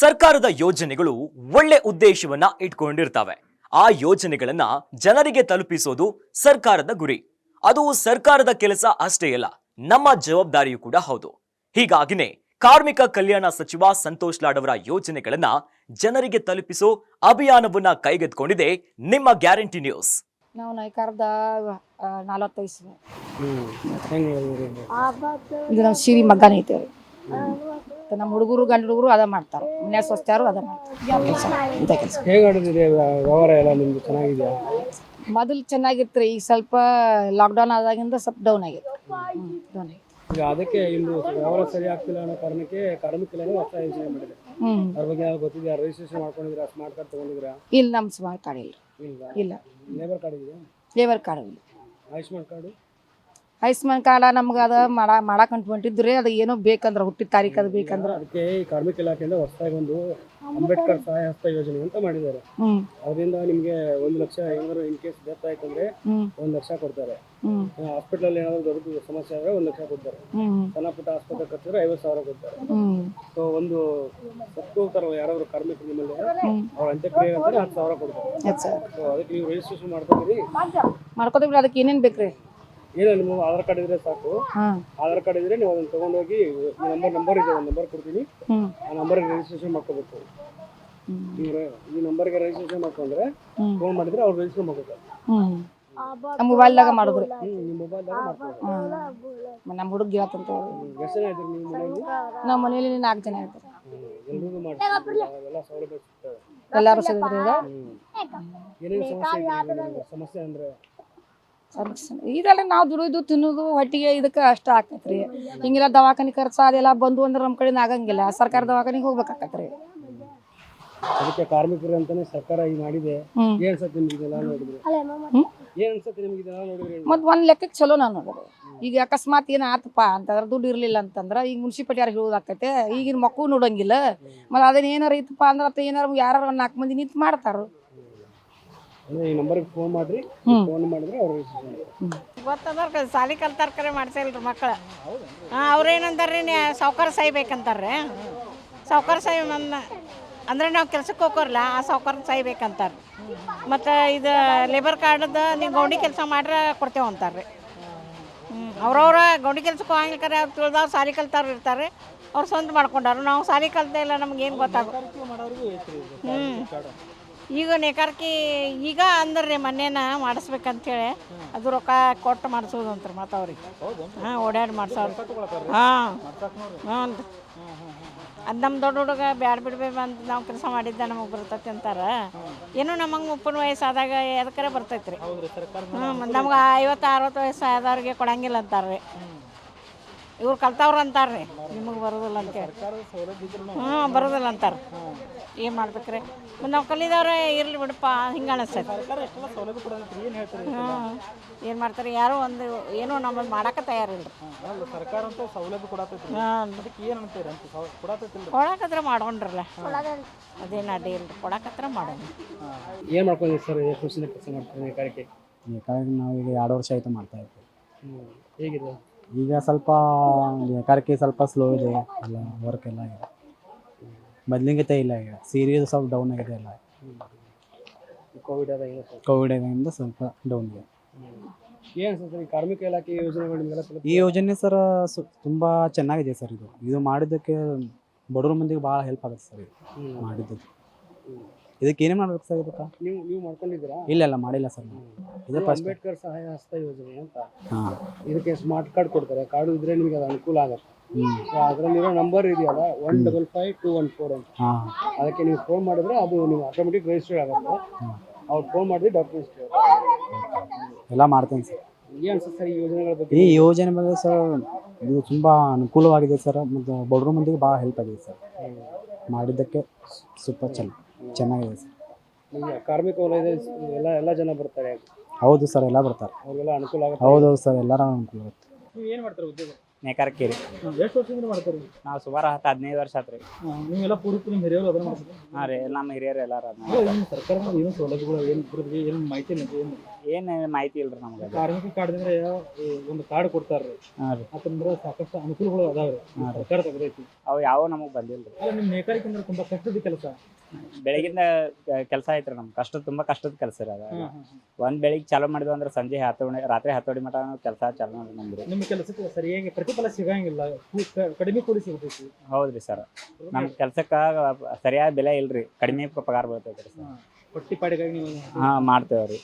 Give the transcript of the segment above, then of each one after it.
ಸರ್ಕಾರದ ಯೋಜನೆಗಳು ಒಳ್ಳೆ ಉದ್ದೇಶವನ್ನ ಇಟ್ಕೊಂಡಿರ್ತವೆ. ಆ ಯೋಜನೆಗಳನ್ನ ಜನರಿಗೆ ತಲುಪಿಸೋದು ಸರ್ಕಾರದ ಗುರಿ. ಅದು ಸರ್ಕಾರದ ಕೆಲಸ ಅಷ್ಟೇ ಅಲ್ಲ, ನಮ್ಮ ಜವಾಬ್ದಾರಿಯೂ ಕೂಡ ಹೌದು. ಹೀಗಾಗಿನೇ ಕಾರ್ಮಿಕ ಕಲ್ಯಾಣ ಸಚಿವ ಸಂತೋಷ್ ಲಾಡ್ ಅವರ ಯೋಜನೆಗಳನ್ನ ಜನರಿಗೆ ತಲುಪಿಸೋ ಅಭಿಯಾನವನ್ನ ಕೈಗೆತ್ತಿಕೊಂಡಿದೆ ನಿಮ್ಮ ಗ್ಯಾರಂಟಿ ನ್ಯೂಸ್. ನಾವು ನೈಕಾರದ 45 ಇದು ನಮ್ಮ ಸಿರಿ ಮಗ್ಗಾನ ಐತೆ. ನಮ್ಮ ಹುಡುಗರು ಗಂಡು ಹುಡುಗರು ಅದ ಮಾಡ್ತಾರೆ, ಮನೆ ಸ್ವಸ್ಥರು ಅದ ಮಾಡ್ತಾರೆ. ಹೇಗೆ ನಡೆದಿದೆ ವ್ಯವಹಾರ ಎಲ್ಲ ನಿಮ್ದು ಚೆನ್ನಾಗಿದೆಯಾ? ಮೊದಲು ಚೆನ್ನಾಗಿತ್ತು ರೀ, ಈಗ ಸ್ವಲ್ಪ ಲಾಕ್ಡೌನ್ ಆದಾಗಿಂದ ಸ್ವಲ್ಪ ಡೌನ್ ಆಗಿತ್ತು. ಈಗ ಅದಕ್ಕೆ ಇಲ್ಲಿ ವ್ಯವಹಾರ ಸರಿ ಆಗ್ತಿಲ್ಲ ಅನ್ನೋ ಕಾರಣಕ್ಕೆ ಕಾರ್ಮಿಕ ಇಲಾಖೆ ಹೊಸ ಯೋಜನೆ ಮಾಡಿದೆ. ಅದ್ರ ಬಗ್ಗೆ ಯಾವ್ದು ಗೊತ್ತಿದೆಯಾ? ರಿಜಿಸ್ಟ್ರೇಷನ್ ಮಾಡ್ಕೊಂಡಿದ್ದೀರಾ? ಸ್ಮಾರ್ಟ್ ಕಾರ್ಡ್ ತಗೊಂಡಿದ್ದೀರಾ? ಇಲ್ಲ, ನಮ್ಮ ಸ್ಮಾರ್ಟ್ ಕಾರ್ಡ್ ಇಲ್ಲ. ಲೇಬರ್ ಕಾರ್ಡ್ ಇದೆಯಾ? ಲೇಬರ್ ಕಾರ್ಡ್ ಇಲ್ಲ. ಆಯುಷ್ಮಾನ್ ಕಾರ್ಡು? ಆಯುಷ್ಮಾನ್ ಕಾರ್ಡ್ ನಮ್ಗೆ ಅದ ಮಾಡಕ್ಕೆ ಹೊಂಟಿದ್ರಿ, ಅದು ಏನೋ ಬೇಕಂದ್ರೆ ಹುಟ್ಟಿದ ತಾರೀಕು ಅದು ಬೇಕಂದ್ರೆ ಅದಕ್ಕೆ ಈ ಕಾರ್ಮಿಕ ಇಲಾಖೆಯಿಂದ ಹೊಸದಾಗಿ ಒಂದು ಅಂಬೇಡ್ಕರ್ ಸಹಾಯ ಹಸ್ತ ಯೋಜನೆ ಅಂತ ಮಾಡಿದ್ದಾರೆ. ಅದರಿಂದ ನಿಮ್ಗೆ 1 ಲಕ್ಷ ಏನಾದ್ರು ಇನ್ ಕೇಸ್ ಡೆತ್ ಆಯ್ತು ಅಂದ್ರೆ 1 ಲಕ್ಷ ಕೊಡ್ತಾರೆ. ಹಾಸ್ಪಿಟಲ್ ಏನಾದ್ರು ದೊಡ್ಡ ಸಮಸ್ಯೆ ಆದ್ರೆ 1 ಲಕ್ಷ ಕೊಡ್ತಾರೆ. ಸಣ್ಣ ಪುಟ್ಟ ಆಸ್ಪತ್ರೆ ಖರ್ಚಿದ್ರೆ 50,000 ಕೊಡ್ತಾರೆ. ಸೊ ಒಂದು ಸತ್ತೋಗ್ತಾರ ಯಾರಾದ್ರು ಕಾರ್ಮಿಕರು ನಿಮ್ಮಲ್ಲಿ, ಅವ್ರ ಅಂತ್ಯಕ್ರಿಯೆ ಅಂತಾರೆ 10,000 ಕೊಡ್ತಾರೆ. ಸೊ ಅದಕ್ಕೆ ನೀವು ರಿಜಿಸ್ಟ್ರೇಷನ್ ಮಾಡ್ಕೋತೀವಿ. ಅದಕ್ಕೆ ಏನೇನು ಬೇಕ್ರಿ? ಏನಿಲ್ಲ, ನಿಮ್ಮ ಆಧಾರ್ ಕಾರ್ಡ್ ಇದ್ರೆ ಸಾಕು. ಆಧಾರ್ ಕಾರ್ಡ್ ಇದ್ರೆ ನೀವು ಅದನ್ನ ತಗೊಂಡೋಗಿ ನಂಬರ್ ಇದೆ, ಒಂದು ನಂಬರ್ ಕೊಡ್ತೀನಿ, ಆ ನಂಬರ್ಗೆ ರಿಜಿಸ್ಟ್ರೇಷನ್ ಮಾಡ್ಕೋಬೇಕು. ಈ ನಂಬರ್ಗೆ ರಿಜಿಸ್ಟ್ರೇಷನ್ ಮಾಡ್ಕೊಂಡ್ರೆ ಫೋನ್ ಮಾಡಿದ್ರೆ ಅವ್ರು ರಿಜಿಸ್ಟರ್ ಮಾಡ್ಕೋತಾರೆ. ಮೊಬೈಲ್ದಾಗ ಮಾಡಿದ್ರಿ? ನಿಮ್ಮ ಮೊಬೈಲ್ದಾಗ ಮಾಡ್ಕೋಬೇಕು. ನಮ್ಮ ಹುಡುಗ ಗಿರಾತಂತ ಎಷ್ಟು ಜನ ಇದ್ರಿ ನಿಮ್ಮ ಮನೆಯಲ್ಲಿ? ನಮ್ಮ ಮನೇಲಿ 4 ಜನ ಇರ್ತಾರೆ. ಎಲ್ರಿಗೂ ಮಾಡ್ತೀವಿ, ಎಲ್ಲ ಸೌಲಭ್ಯ ಸಿಗ್ತವೆ. ಎಲ್ಲರೂ ಸಿಗಿದ್ರಿ? ಏನೇನು ಸಮಸ್ಯೆ ಅಂದ್ರೆ ಇದೆಲ್ಲ ನಾವು ದುಡಿದು ತಿನ್ನೋದು ಹೊಟ್ಟಿಗೆ ಇದಕ್ಕೆ ಅಷ್ಟ ಆಕೈತ್ರಿ. ಹಿಂಗೆಲ್ಲ ದವಾಖಾನೆ ಖರ್ಚು ಅದೆಲ್ಲ ಬಂದು ಅಂದ್ರೆ ನಮ್ಮ ಕಡೆಯಿಂದ ಆಗಂಗಿಲ್ಲ, ಸರ್ಕಾರ ದವಾಖಾನಿಗೆ ಹೋಗ್ಬೇಕಾಕತ್ರಿ. ಅದಕ್ಕೆ ಕಾರ್ಮಿಕರು ಅಂತಾನೆ ಸರ್ಕಾರ ಈಗ ಮಾಡಿದೆ. ಏನ್ ಅನ್ಸತ್ತೆ ನಿಮ್ಗೆ ಇದೆಲ್ಲ ನೋಡಿದ್ರೆ? ಏನ್ ಅನ್ಸತ್ತೆ ನಿಮ್ಗೆ ಇದೆಲ್ಲ ನೋಡಿದ್ರೆ? ಮತ್ ಒಂದ್ ಲೆಕ್ಕಕ್ಕೆ ಚಲೋ ನಾನು ನೋಡ್ರಿ. ಈಗ ಅಕಸ್ಮಾತ್ ಏನ್ ಆತಪ್ಪ ಅಂತಂದ್ರೆ ದುಡ್ಡು ಇರ್ಲಿಲ್ಲ ಅಂತಂದ್ರ ಈಗ ಮುನ್ಸಿಪಾಲಿಟಿ ಯಾರು ಹೇಳೋದಾಕೈತೆ, ಈಗಿನ ಮಕ್ಕಳು ನೋಡಂಗಿಲ್ಲ. ಮತ್ತೆ ಅದನ್ನ ಏನಾರ ಇತ್ತಪ್ಪ ಅಂದ್ರೆ ಏನಾರ ಯಾರು 4 ಮಂದಿ ನಿಂತು ಮಾಡ್ತಾರ. ಈ ನಂಬರ್ಗೆ ಫೋನ್ ಮಾಡ್ರಿ, ಫೋನ್ ಮಾಡಿದ್ರೆ ಅವ್ರು ಗೊತ್ತದ ಸಾಲಿ ಕಲ್ತಾರ ಕರೆ ಮಾಡ್ಸಿಲ್ರಿ ಮಕ್ಕಳು. ಅವ್ರೇನಂತಾರ್ರಿ, ಸಾವ್ಕಾರ ಸಾಯಿ ಬೇಕಂತಾರ್ರಿ. ಸಾವ್ಕಾರ ಸಾಯಿ ಅಂದ್ರೆ ನಾವು ಕೆಲ್ಸಕ್ಕೆ ಹೋಗೋರ್ಲ, ಆ ಸಾವ್ಕಾರ ಸಾಯಿ ಬೇಕಂತಾರೆ. ಮತ್ತು ಇದು ಲೇಬರ್ ಕಾರ್ಡದ ನೀವು ಗೌಂಡಿ ಕೆಲಸ ಮಾಡ್ರೆ ಕೊಡ್ತೇವೆ ಅಂತಾರೆ. ಅವ್ರವ್ರ ಗೌಂಡಿ ಕೆಲ್ಸಕ್ಕೆ ಹೋಗಿಲ್ಕರೆ ಅವ್ರು ತಿಳಿದವ್ರು ಸಾಲಿ ಕಲ್ತಾರು ಇರ್ತಾರೆ, ಅವ್ರು ಸ್ವಂತ ಮಾಡ್ಕೊಂಡಾರು. ನಾವು ಸಾಲಿ ಕಲ್ತೇ ಇಲ್ಲ, ನಮ್ಗೇನು ಗೊತ್ತಾಗ. ಈಗ ನೇಕಾರಿಕೆ ಈಗ ಅಂದ್ರೆ ಮೊನ್ನೆನ ಮಾಡಿಸ್ಬೇಕಂತೇಳಿ ಅದು ರೊಕ್ಕ ಕೊಟ್ಟು ಮಾಡಿಸೋದು ಅಂತಾರೆ. ಮತ್ತು ಅವ್ರಿಗೆ ಓಡಾಡಿ ಮಾಡ್ಸೋರು. ಅದು ನಮ್ಮ ದೊಡ್ಡ ಹುಡುಗ ಬ್ಯಾಡ ಬಿಡ್ಬೇ ಅಂತ ನಾವು ಕೆಲಸ ಮಾಡಿದ್ದ ನಮಗೆ ಬರ್ತೈತಿ ಅಂತಾರೆ. ಏನೋ ನಮಗೆ 30 ವಯಸ್ಸಾದಾಗ ಎದಕ್ಕರೆ ಬರ್ತೈತಿ ರೀ. ನಮ್ಗೆ 50-60 ವಯಸ್ಸು ಆದವ್ರಿಗೆ ಕೊಡಂಗಿಲ್ಲ ಅಂತಾರೆ. ಇವ್ರು ಕಲ್ತವ್ರು ಅಂತಾರೆ, ನಿಮಗೆ ಬರೋದಿಲ್ಲ ಅಂತೇಳಿ. ಬರೋದಿಲ್ಲ ಅಂತಾರೆ. ಏನು ಮಾಡ್ಬೇಕ್ರಿ? ಮತ್ತು ನಾವು ಕಲಿದವ್ರೆ ಇರಲಿ ಬಿಡಪ್ಪ, ಹಿಂಗೆ ಅನಿಸ್ತೈತೆ. ಏನು ಮಾಡ್ತಾರೆ? ಯಾರೋ ಒಂದು ಏನೋ ನಮ್ಮನ್ನು ಮಾಡೋಕೆ ತಯಾರಿಲ್ಲ. ಕೊಡಕತ್ರ ಮಾಡೋಣ್ರಲ್ಲ, ಅದೇನು ಅಡ್ಡಿ ಇಲ್ಲ. ಕೊಡಕತ್ರ ಮಾಡೋಣ. ಏನು ಮಾಡ್ಕೊಂಡಿದ್ದೀವಿ ಸರ್? ಎಷ್ಟು ವರ್ಷದಿಂದ ಕೆಲಸ ಮಾಡ್ತೀವಿ ನೇಕಾರಿಕೆ? ನಾವು ಈಗ 2 ವರ್ಷ ಆಯಿತು ಮಾಡ್ತಾ ಇದ್ದೀವಿ. ಹೇಗಿದೆ ಈಗ? ಸ್ವಲ್ಪ ನೇಕಾರಿಕೆ ಸ್ವಲ್ಪ ಸ್ಲೋ ಇದೆ, ಎಲ್ಲ ವರ್ಕ್ ಎಲ್ಲ ಇದೆ, ಮೊದಲಿಂಗತೆ ಇಲ್ಲ. ಈಗ ಸೀರಿಯಸ್ ಸ್ವಲ್ಪ ಡೌನ್ ಆಗಿದೆ ಎಲ್ಲ. ಕೋವಿಡ್ ಆದಾಗಿಂದ ಸ್ವಲ್ಪ ಡೌನ್ ಇದೆ. ಏನು ಸರ್ ಈ ಕಾರ್ಮಿಕ ಇಲಾಖೆ ಯೋಜನೆಗಳು ನಿಮಗೆಲ್ಲ? ಈ ಯೋಜನೆ ಸರ್ ತುಂಬ ಚೆನ್ನಾಗಿದೆ ಸರ್. ಇದು ಮಾಡಿದ್ದಕ್ಕೆ ಬಡವ್ರ ಮಂದಿಗೆ ಭಾಳ ಹೆಲ್ಪ್ ಆಗುತ್ತೆ ಸರ್. ಇದು ಮಾಡಿದ್ದಕ್ಕೆ ಇದಕ್ಕೆ ಏನೇ ಮಾಡ್ಬೇಕು ಸರ್? ಇದಕ್ಕೆ ನೀವು ಮಾಡ್ಕೊಂಡಿದ್ದೀರಾ? ಇಲ್ಲ ಮಾಡಿಲ್ಲ ಸರ್. ಇದು ಅಂಬೇಡ್ಕರ್ ಸಹಾಯ ಹಸ್ತ ಯೋಜನೆ ಅಂತ. ಇದಕ್ಕೆ ಸ್ಮಾರ್ಟ್ ಕಾರ್ಡ್ ಕೊಡ್ತಾರೆ. ಕಾರ್ಡು ಇದ್ರೆ ನಿಮಗೆ ಅದು ಅನುಕೂಲ ಆಗುತ್ತೆ. ಅದರಲ್ಲಿರೋ ನಂಬರ್ ಇದೆಯಲ್ಲ 155-214 ಅಂತ, ಅದಕ್ಕೆ ನೀವು ಫೋನ್ ಮಾಡಿದ್ರೆ ಅದು ನೀವು ಆಟೋಮೆಟಿಕ್ ರಿಜಿಸ್ಟರ್ ಆಗುತ್ತೆ. ಅವ್ರು ಫೋನ್ ಮಾಡಿದ್ರೆ ಡಾಕ್ಯುಮೆಂಟ್ಸ್ ಎಲ್ಲ ಮಾಡ್ತೇನೆ ಸರ್. ಏನು ಸರ್ ಈ ಯೋಜನೆಗಳ ಬಗ್ಗೆ? ಈ ಯೋಜನೆ ಬಗ್ಗೆ ಸರ್ ಇದು ತುಂಬ ಅನುಕೂಲವಾಗಿದೆ ಸರ್, ಮತ್ತು ಬಡವ್ರ ಮಂದಿಗೆ ಭಾಳ ಹೆಲ್ಪ್ ಆಗಿದೆ ಸರ್. ಮಾಡಿದ್ದಕ್ಕೆ ಸೂಪರ್ ಚೆನ್ನಾಗಿದೆ ಸರ್. ಈಗ ಕಾರ್ಮಿಕ ವಲಯದ ಎಲ್ಲ ಜನ ಬರ್ತಾರೆ? ಹೌದು ಸರ್, ಎಲ್ಲ ಬರ್ತಾರೆ. ಅವ್ರಿಗೆಲ್ಲ ಅನುಕೂಲ ಆಗುತ್ತೆ? ಹೌದು ಸರ್, ಎಲ್ಲರೂ ಅನುಕೂಲ ಆಗುತ್ತೆ. ನೀವು ಏನು ಮಾಡ್ತಾರೆ ಉದ್ಯೋಗ? ನೇಕಾರಕ್ಕೇರಿ ಎಷ್ಟು ವರ್ಷದಿಂದ ಮಾಡ್ತಾರೆ ನಾವು ಸುಮಾರು 10-15 ವರ್ಷ ಆತ್ರಿ. ನೀವೆಲ್ಲ ಪೂರ್ತಿ ನಿಮ್ಮ ಹಿರಿಯರು ಅದನ್ನ ಮಾಡ್ತಾರೆ ಹಾಂ ರೀ, ನಮ್ಮ ಹಿರಿಯರು ಎಲ್ಲಾರು ಸರ್ಕಾರದ ಏನು ಸೌಲಭ್ಯಗಳು ಏನು ಇದ್ರದ್ದು ಏನು ಮಾಹಿತಿ ಏನು ಏನು ಮಾಹಿತಿ ಇಲ್ರಿ ನಮ್ಗೆ. ಕಾರ್ಮಿಕ ಕಾರ್ಡ್ ಅಂದ್ರೆ ಒಂದು ಕಾರ್ಡ್ ಕೊಡ್ತಾರ್ರಿ ಹಾಂ ರೀ, ಯಾಕಂದ್ರೆ ಸಾಕಷ್ಟು ಅನುಕೂಲಗಳು ಅದಾವ್ರಿ ಸರ್ಕಾರ ತೆಗೆದೈತಿ ಅವು ಯಾವ ನಮಗೆ ಬಂದಿಲ್ರಿ. ಅಲ್ಲ ನಿಮ್ಮ ನೇಕಾರಿಕೆ ಅಂದ್ರೆ ತುಂಬಾ ಕಷ್ಟದ ಕೆಲಸ ಬೆಳಗಿಂದ ಕೆಲಸ ಐತ್ರಿ ನಮ್ಗೆ. ತುಂಬಾ ಕಷ್ಟದ ಕೆಲಸ ರೀ ಅದು. ಒಂದ್ ಬೆಳಿಗ್ಗೆ ಚಾಲೂ ಮಾಡಿದ್ವಿ ಅಂದ್ರೆ ಸಂಜೆ ರಾತ್ರಿ 10 ಮಟ ಕೆಲಸ ಚಾಲೂ ನಮ್ದು. ನಿಮ್ಮ ಕೆಲಸಕ್ಕೆ ಸರಿಯಾಗಿ ಪ್ರತಿಫಲ ಸಿಗಂಗಿಲ್ಲ, ಕಡಿಮೆ ಕೂಲಿ ಸಿಗ್ತೈತಿ. ಹೌದ್ರಿ ಸರ್, ನಮ್ ಕೆಲ್ಸಕ್ಕೆ ಸರಿಯಾದ ಬೆಲೆ ಇಲ್ರಿ, ಕಡಿಮೆ ಪಗಾರ ಬರ್ತೈತ್ರಿ ಸರ್. ಪಟ್ಟಿ ಪಾಡಿಗಾಗಿ ನೀವು ಮಾಡ್ತೇವ್ರಿ.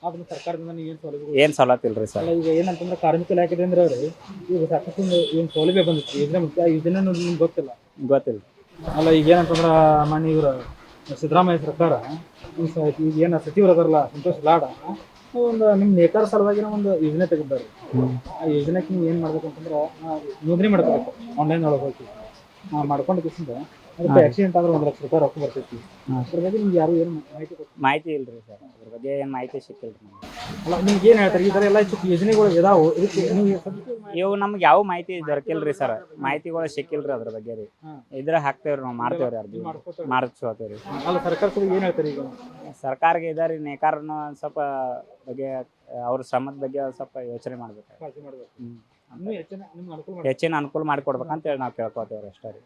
ಅದನ್ನ ಸರ್ಕಾರದಿಂದ ನೀವು ಏನು ಸೌಲಭ್ಯ ಏನ್ ಸವಲತ್ತು ಇಲ್ರಿ ಸರ್. ಅಲ್ಲ ಈಗ ಏನಂತಂದ್ರೆ ಕಾರ್ಮಿಕ ಇಲಾಖೆ ಅಂದ್ರೆ ಅವ್ರಿ ಈಗ ಸಾಕಷ್ಟು ಏನು ಸೌಲಭ್ಯ ಬಂದಿತ್ತು ಯೋಜನೆ ಮುಖ್ಯ ಯೋಜನೆ ನಿಮ್ಗೆ ಗೊತ್ತಿಲ್ಲ. ಗೊತ್ತಿಲ್ಲ. ಅಲ್ಲ ಈಗ ಏನಂತಂದ್ರೆ ಮಾನ್ಯ ಇವ್ರ ಸಿದ್ದರಾಮಯ್ಯ ಸರ್ಕಾರ ಈಗ ಏನು ಸಚಿವರು ಅದಾರಲ್ಲ ಸಂತೋಷ್ ಲಾಡ ಒಂದು ನಿಮ್ಮ ನೇಕಾರ ಸಲುವಾಗಿನ ಒಂದು ಯೋಜನೆ ತೆಗೆದಾರೆ. ಆ ಯೋಜನೆಗೆ ನೀವು ಏನು ಮಾಡ್ಬೇಕಂತಂದ್ರೆ ನೋಂದಣಿ ಮಾಡ್ಕೋಬೇಕು ಆನ್ಲೈನ್ ಒಳಗೆ ಹೋಗಿ ಮಾಡ್ಕೊಂಡು ಕಿಸಿಂದ ಅದಕ್ಕೆ ಆಕ್ಸಿಡೆಂಟ್ ಆದ್ರೆ 1 ಲಕ್ಷ ರೂಪಾಯಿ ರೊಕ್ಕ ಬರ್ತೈತಿ. ಅದ್ರ ಬಗ್ಗೆ ನಿಮ್ಗೆ ಯಾರು ಏನು ಮಾಹಿತಿ ಕೊಡ್ತಾರೆ? ಮಾಹಿತಿ ಇಲ್ರಿ ಸರ್, ಅದ್ರ ಬಗ್ಗೆ ಏನು ಮಾಹಿತಿ ಸಿಕ್ಕಿಲ್ರಿ ನಮ್ಗೆ. ಅಲ್ಲ ನಿಮ್ಗೆ ಏನು ಹೇಳ್ತಾರೆ ಈ ಥರ ಎಲ್ಲ ಯೋಜನೆಗಳು ಇದಾವು, ಇದಕ್ಕೆ ನೀವು ಇವು ನಮ್ಗೆ ಯಾವ ಮಾಹಿತಿ ದೊರಕಿಲ್ರಿ ಸರ್, ಮಾಹಿತಿಗಳು ಸಿಕ್ಕಿಲ್ರಿ ಅದ್ರ ಬಗ್ಗೆ ರೀ. ಇದ್ರೆ ಹಾಕ್ತೇವ್ರಿ, ನಾವು ಮಾಡ್ತೇವ್ರಿ, ಅರ್ಜಿ ಮಾಡಿಸ್ಕೋತೇವ್ರಿ. ಅಲ್ಲ ಸರ್ಕಾರಕ್ಕೆ ಏನು ಹೇಳ್ತಾರೆ ಈಗ? ಸರ್ಕಾರಕ್ಕೆ ಇದಾರಿ ನೇಕಾರನ ಸ್ವಲ್ಪ ಬಗ್ಗೆ ಅವ್ರ ಶ್ರಮದ ಬಗ್ಗೆ ಸ್ವಲ್ಪ ಯೋಚನೆ ಮಾಡ್ಬೇಕು. ಕಾಳಜಿ ಮಾಡ್ಬೇಕು, ಇನ್ನೂ ಹೆಚ್ಚಿನ ನಿಮ್ಗೆ ಅನುಕೂಲ ಹೆಚ್ಚಿನ ಅನುಕೂಲ ಮಾಡಿಕೊಡ್ಬೇಕಂತೇಳಿ ನಾವು ಕೇಳ್ಕೊತೇವ್ರಿ ಅಷ್ಟೇ ರೀ.